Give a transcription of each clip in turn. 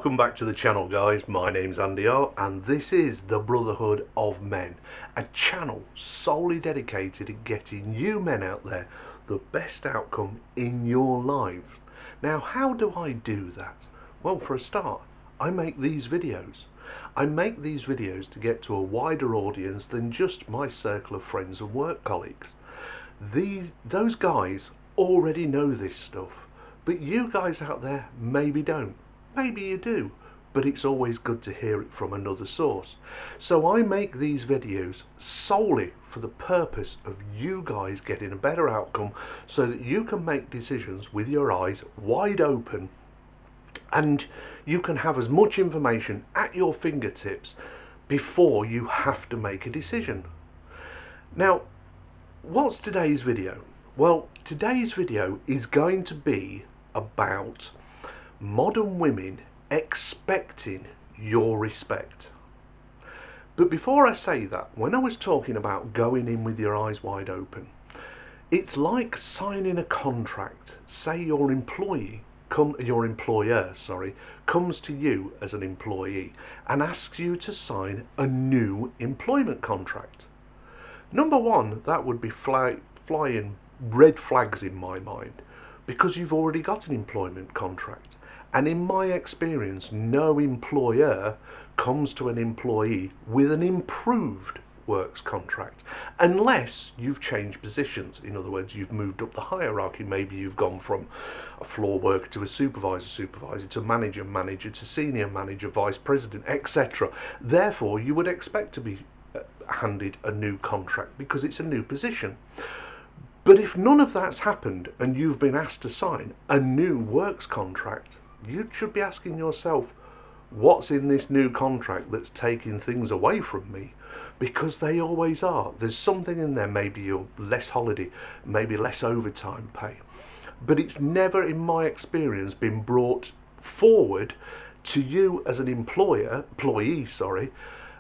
Welcome back to the channel, guys. My name's Andy R, and this is the Brotherhood of Men, a channel solely dedicated to getting you men out there the best outcome in your lives. Now, how do I do that? Well, for a start, I make these videos. I make these videos to get to a wider audience than just my circle of friends and work colleagues. Those guys already know this stuff, but you guys out there maybe don't. Maybe you do, but it's always good to hear it from another source. So I make these videos solely for the purpose of you guys getting a better outcome so that you can make decisions with your eyes wide open and you can have as much information at your fingertips before you have to make a decision. Now, what's today's video? Well, today's video is going to be about modern women expecting your respect. But before I say that, when I was talking about going in with your eyes wide open, it's like signing a contract. Say your employer comes to you as an employee and asks you to sign a new employment contract. Number one, that would be flying red flags in my mind, because you've already got an employment contract. And in my experience, no employer comes to an employee with an improved works contract unless you've changed positions. In other words, you've moved up the hierarchy. Maybe you've gone from a floor worker to a supervisor to manager to senior manager, vice president, etc. Therefore, you would expect to be handed a new contract because it's a new position. But if none of that's happened and you've been asked to sign a new works contract, you should be asking yourself, what's in this new contract that's taking things away from me? Because they always are. There's something in there. Maybe you're less holiday, maybe less overtime pay. But it's never, in my experience, been brought forward to you as an employee,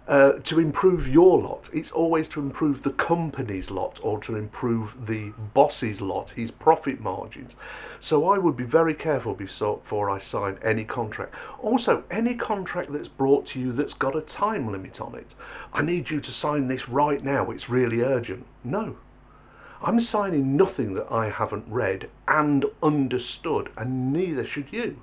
to improve your lot. It's always to improve the company's lot or to improve the boss's lot, his profit margins. So I would be very careful before I sign any contract. Also, any contract that's brought to you that's got a time limit on it. I need you to sign this right now, it's really urgent. No. I'm signing nothing that I haven't read and understood, and neither should you.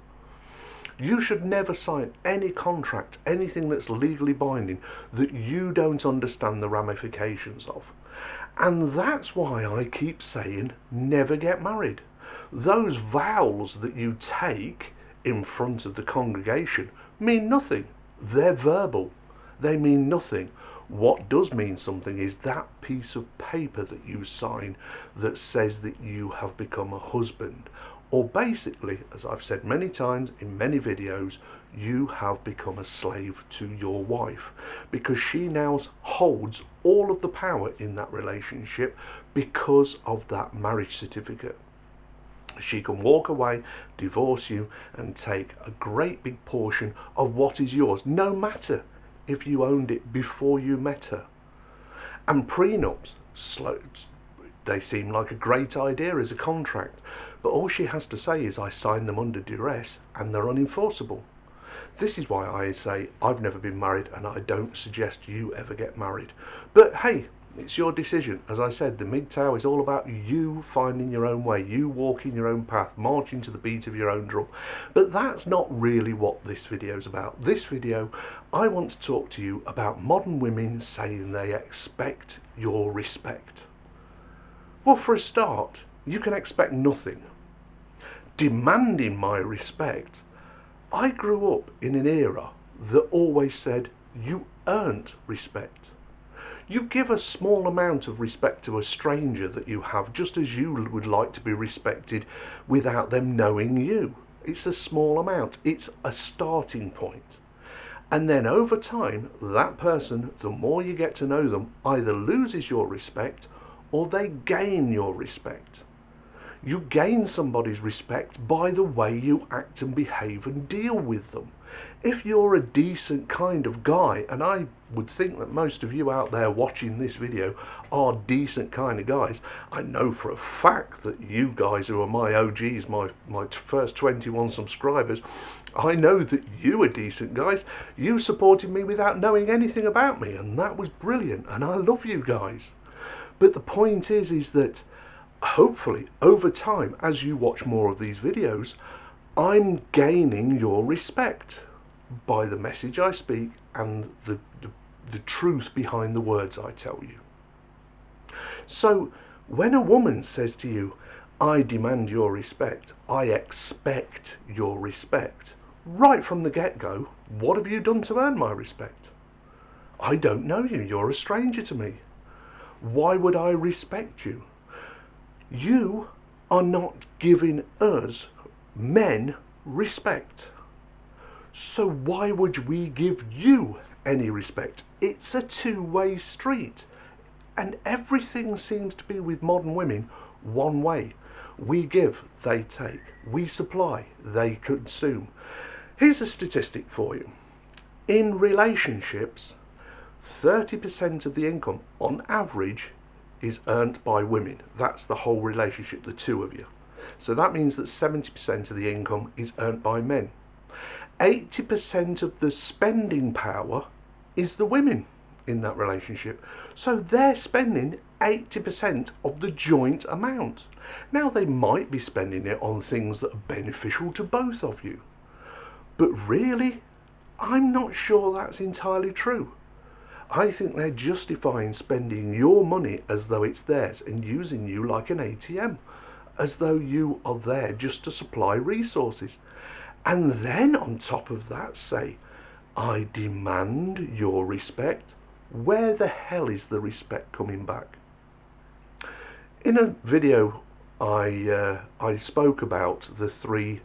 You should never sign any contract, anything that's legally binding, that you don't understand the ramifications of. And that's why I keep saying, never get married. Those vows that you take in front of the congregation mean nothing. They're verbal. They mean nothing. What does mean something is that piece of paper that you sign that says that you have become a husband. Or basically, as I've said many times in many videos, you have become a slave to your wife because she now holds all of the power in that relationship because of that marriage certificate. She can walk away, divorce you, and take a great big portion of what is yours, no matter if you owned it before you met her. And prenups, they seem like a great idea as a contract, but all she has to say is, I signed them under duress, and they're unenforceable. This is why I say I've never been married, and I don't suggest you ever get married. But hey, it's your decision. As I said, the MGTOW is all about you finding your own way, you walking your own path, marching to the beat of your own drum. But that's not really what this video is about. This video, I want to talk to you about modern women saying they expect your respect. Well, for a start, you can expect nothing. Demanding my respect. I grew up in an era that always said you earned respect. You give a small amount of respect to a stranger that you have, just as you would like to be respected without them knowing you. It's a small amount. It's a starting point. And then over time, that person, the more you get to know them, either loses your respect or they gain your respect. You gain somebody's respect by the way you act and behave and deal with them. If you're a decent kind of guy, and I would think that most of you out there watching this video are decent kind of guys. I know for a fact that you guys who are my OGs, my first 21 subscribers, I know that you are decent guys. You supported me without knowing anything about me, and that was brilliant, and I love you guys. But the point is that hopefully over time, as you watch more of these videos, I'm gaining your respect by the message I speak and the truth behind the words I tell you. So when a woman says to you, I demand your respect, I expect your respect, right from the get-go, what have you done to earn my respect? I don't know you, you're a stranger to me. Why would I respect you? You are not giving us, men, respect. So why would we give you any respect? It's a two-way street. And everything seems to be with modern women one way. We give, they take. We supply, they consume. Here's a statistic for you. In relationships, 30% of the income on average is earned by women. That's the whole relationship, the two of you. So that means that 70% of the income is earned by men. 80% of the spending power is the women in that relationship. So they're spending 80% of the joint amount. Now they might be spending it on things that are beneficial to both of you. But really, I'm not sure that's entirely true. I think they're justifying spending your money as though it's theirs and using you like an ATM, as though you are there just to supply resources. And then on top of that say, I demand your respect. Where the hell is the respect coming back? In a video I spoke about the three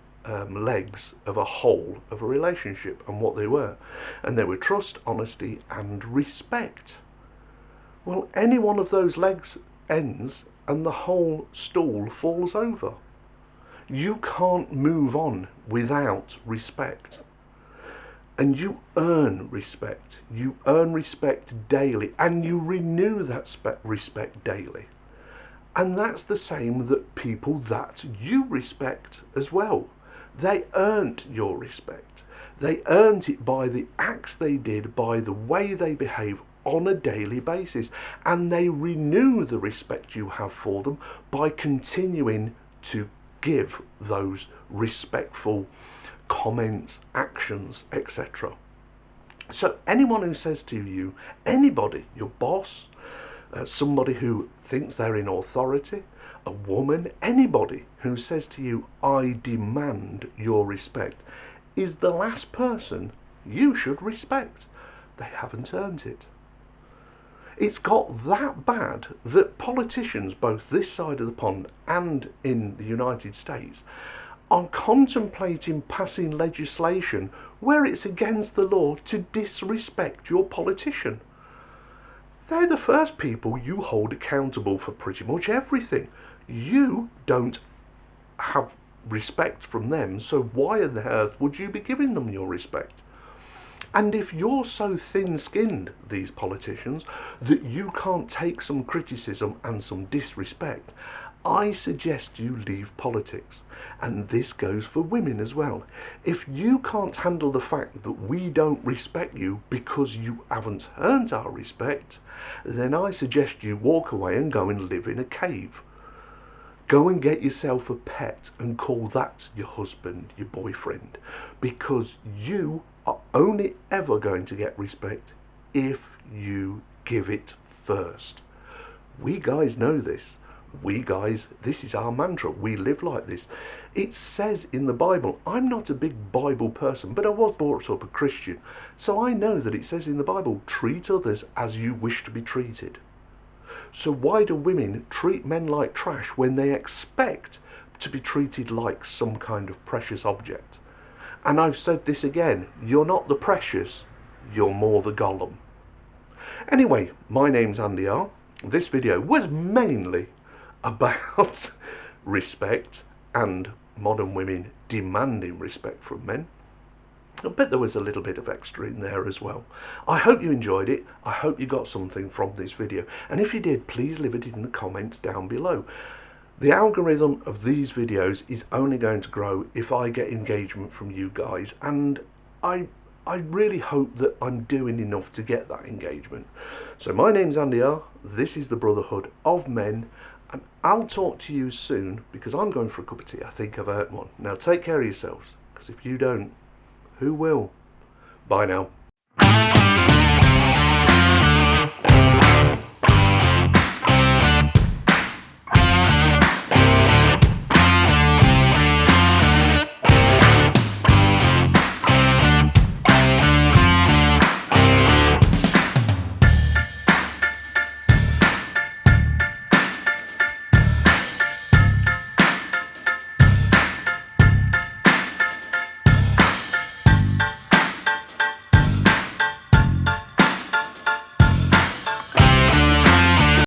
legs of a whole of a relationship and what they were. And they were trust, honesty and respect. Well, any one of those legs ends and the whole stool falls over. You can't move on without respect. And you earn respect. You earn respect daily and you renew that respect daily. And that's the same that people that you respect as well. They earned your respect. They earned it by the acts they did, by the way they behave on a daily basis. And they renew the respect you have for them by continuing to give those respectful comments, actions, etc. So anyone who says to you, anybody, your boss, somebody who thinks they're in authority, a woman, anybody who says to you, I demand your respect, is the last person you should respect. They haven't earned it. It's got that bad that politicians, both this side of the pond and in the United States, are contemplating passing legislation where it's against the law to disrespect your politician. They're the first people you hold accountable for pretty much everything. You don't have respect from them, so why on earth would you be giving them your respect? And if you're so thin-skinned, these politicians, that you can't take some criticism and some disrespect, I suggest you leave politics. And this goes for women as well. If you can't handle the fact that we don't respect you because you haven't earned our respect, then I suggest you walk away and go and live in a cave. Go and get yourself a pet and call that your husband, your boyfriend, because you are only ever going to get respect if you give it first. We guys know this. We guys, this is our mantra. We live like this. It says in the Bible, I'm not a big Bible person, but I was brought up a Christian, so I know that it says in the Bible, treat others as you wish to be treated. So why do women treat men like trash when they expect to be treated like some kind of precious object? And I've said this again, you're not the precious, you're more the Gollum. Anyway, my name's Andy R. This video was mainly about respect and modern women demanding respect from men. I bet there was a little bit of extra in there as well. I hope you enjoyed it. I hope you got something from this video. And if you did, please leave it in the comments down below. The algorithm of these videos is only going to grow if I get engagement from you guys. And I really hope that I'm doing enough to get that engagement. So my name's Andy R. This is the Brotherhood of Men. And I'll talk to you soon because I'm going for a cup of tea. I think I've earned one. Now take care of yourselves, because if you don't, who will? Bye now.